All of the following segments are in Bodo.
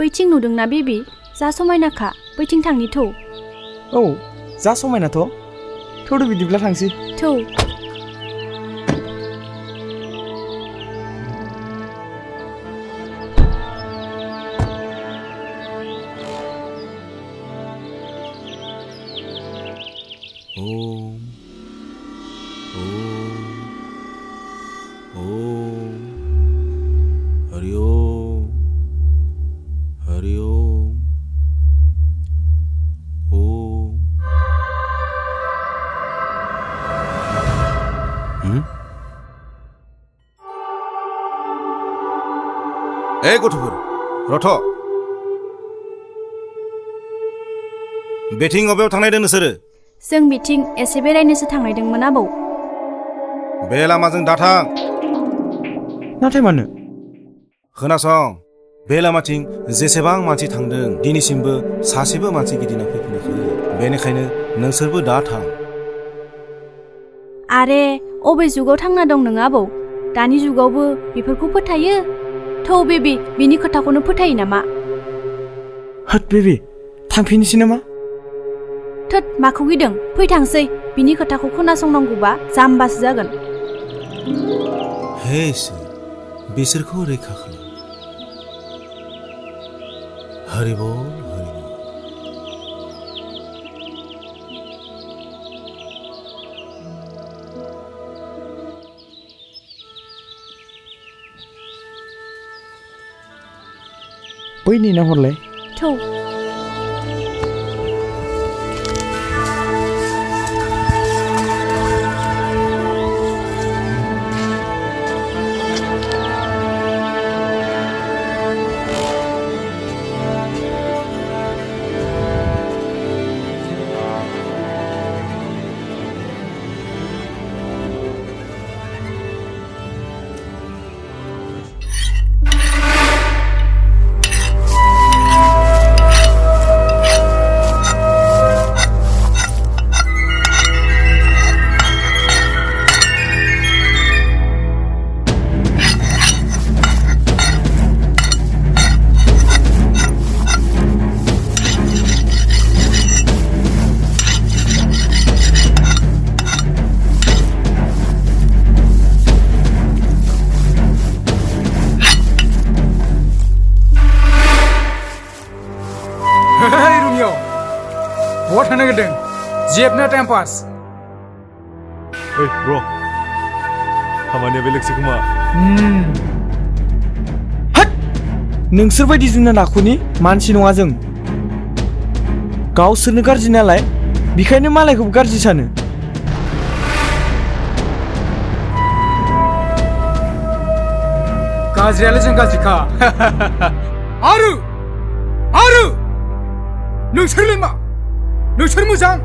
बैथिं नुदोंना बेबि जा समायनाखा बैथिं थांनि थौ औ जा समायनाथ' थौदो बिदिब्ला थांसै थौ ए गथ'फोर रथ' बेथिं अबेयाव थांनायदों नोंसोरो जों बिथिं एसे बेरायनोसो थांनायदोंमोन आबौ बे लामाजों दाथां नाथाय मानो खोनासं बे लामाथिं जेसेबां मानसि थांदों दिनैसिमबो सासेबो मानसि गिदिंना फैफिनाखै बेनिखायनो नोंसोरबो दा थां आरे अबे जुगाव थांना दं नों आबौ दानि जुगावबो बेफोरखौ फोथायो थौ बेबि बिनि खोथाखौनो फोथायो नामा होद बेबि थांफिननोसै नामा थोद माखौ गिदों फै थांसै बिनि खोथाखौ खोनासंनांगौबा जाम्बासो जागोन हे इसोर बिसोरखौ रैखा खालाम हरिबल हरिबल बै नेना हरलाय थौ जेबना टाइम पास ओइ ब्र खामानिया बेलेगसो खोमा हट नोंसोर बायदि जोंना नाखुनि मानसि नङा जों गावसोरनो गाज्रि नालाय बेखायनो मालायखौबो गाज्रि सानो गाज्रियालाय जों गाज्रिखा आरो नोंसोरलाय मा नोंसोर मोजां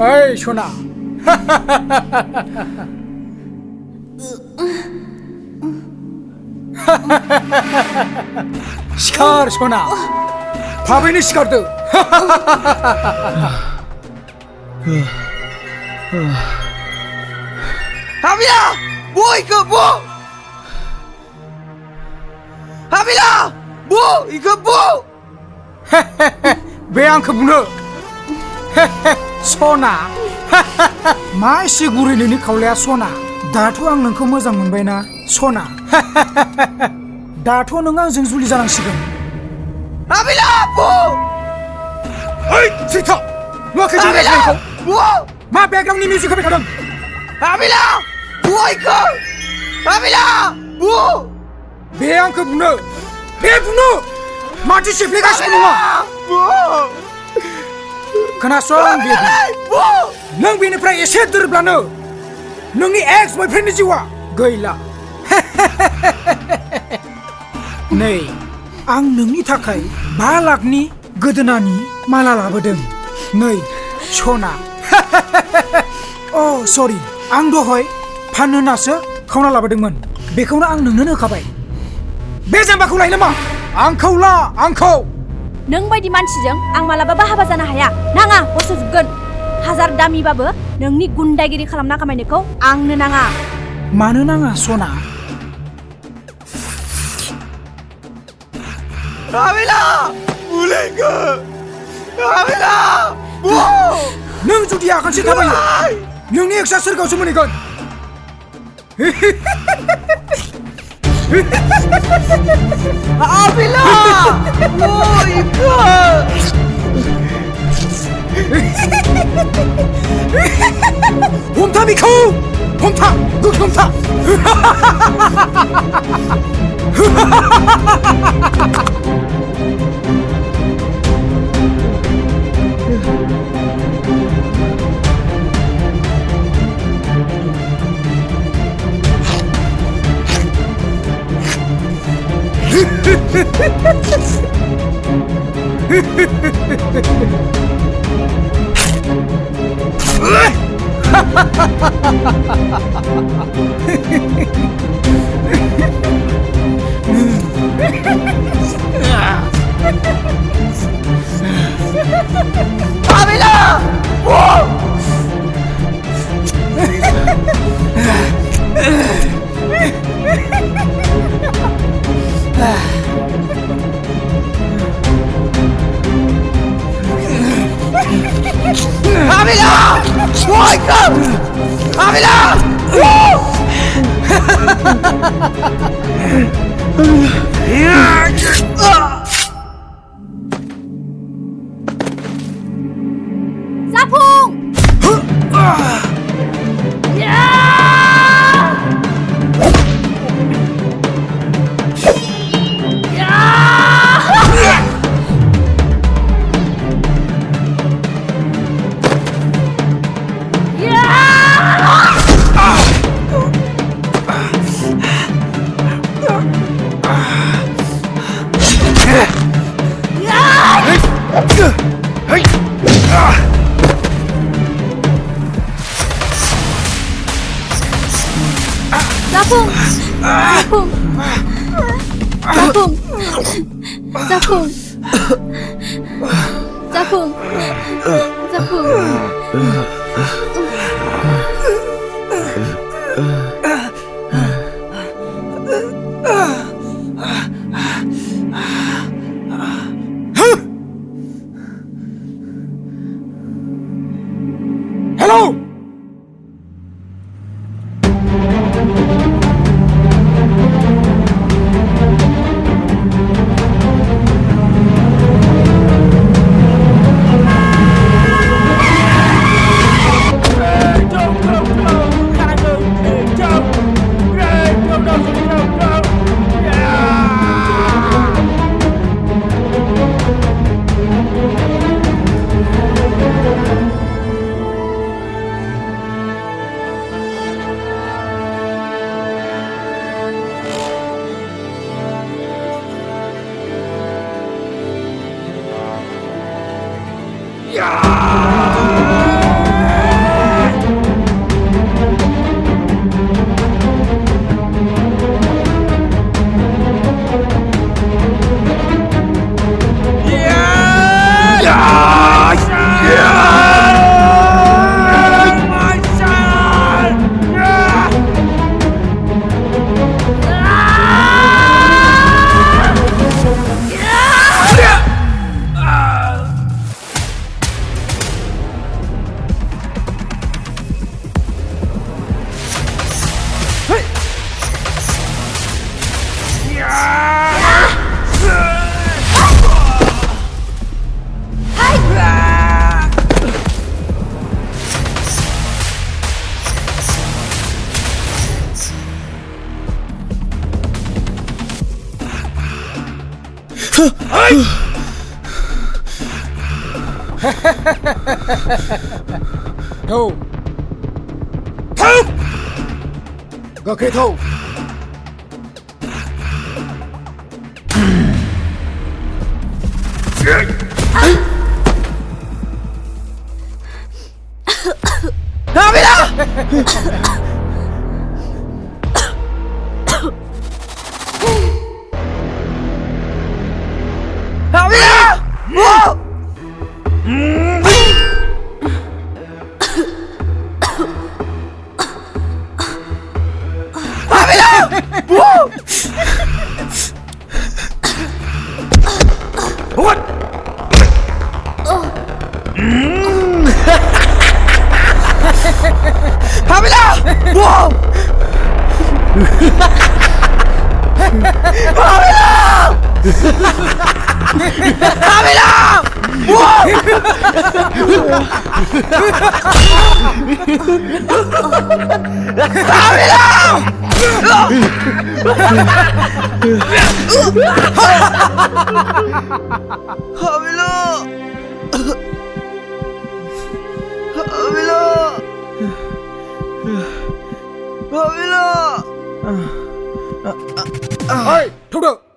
Hey, Shona. Shikar, Shona. थाबैनो सिखारदो Hamila! Bu ikut bu! Hamila! Bu ikut bu! बे आंखौ बुंनो सना मा एसे गुरै नोंनि खावलाया सना दाथ' आं नोंखौ मोजां मोनबायना सना दाथ' नों आंजों जुलि जानांसिगोन Hamila! Bu! ओइ थैथा नुवाखै जों रायज्लायनायखौ Bu! मा बेकग्राउन्डनि मिउजिक होबाय थादों Hamila! Bu ikut! Hamila! Bu! बे आंखौ बुंनो बे बुंनो माथो सेफ्लेगासिनो नङा Bu! खोनासं बेबि Bu! नों बेनिफ्राय एसे दोरब्लानो नोंनि एक्स बयफ्रेन्डनि जिउआ गैला नै आं नोंनि थाखाय 5 लाखनि गोदोनानि माला लाबोदों नै सना अ सरि आं दहाय फाननो होननासो खावना लाबोदोंमोन बेखौनो आं नोंनो होखाबाय बे जाम्बाखौ लाय नामा आंखौ ला आंखौ नों बायदि मानसिजों आं मालाबाबो हाबा जानो हाया नाङा बस'जोबगोन हाजार दामिबाबो नोंनि गुन्दागिरि खालामना खामायनायखौ आंनो नाङा मानो नाङा सना Hamila! Boleh ke? Hamila! Bu! नों जुदि आगानसे थाबायो नोंनि एक्सआ सोरगावसो मोनहैगोन Hamila! Bu ikut! हमथा बिखौ हमथा गुद हमथा Hamila! Bu! Hamila! Bu ikut! Hamila! Bu! 자풍! 자풍! 자풍! 자풍! 자풍! Hello! Yeah! Thâu Gờ khê thâu Ơi, không được.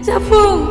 자풍!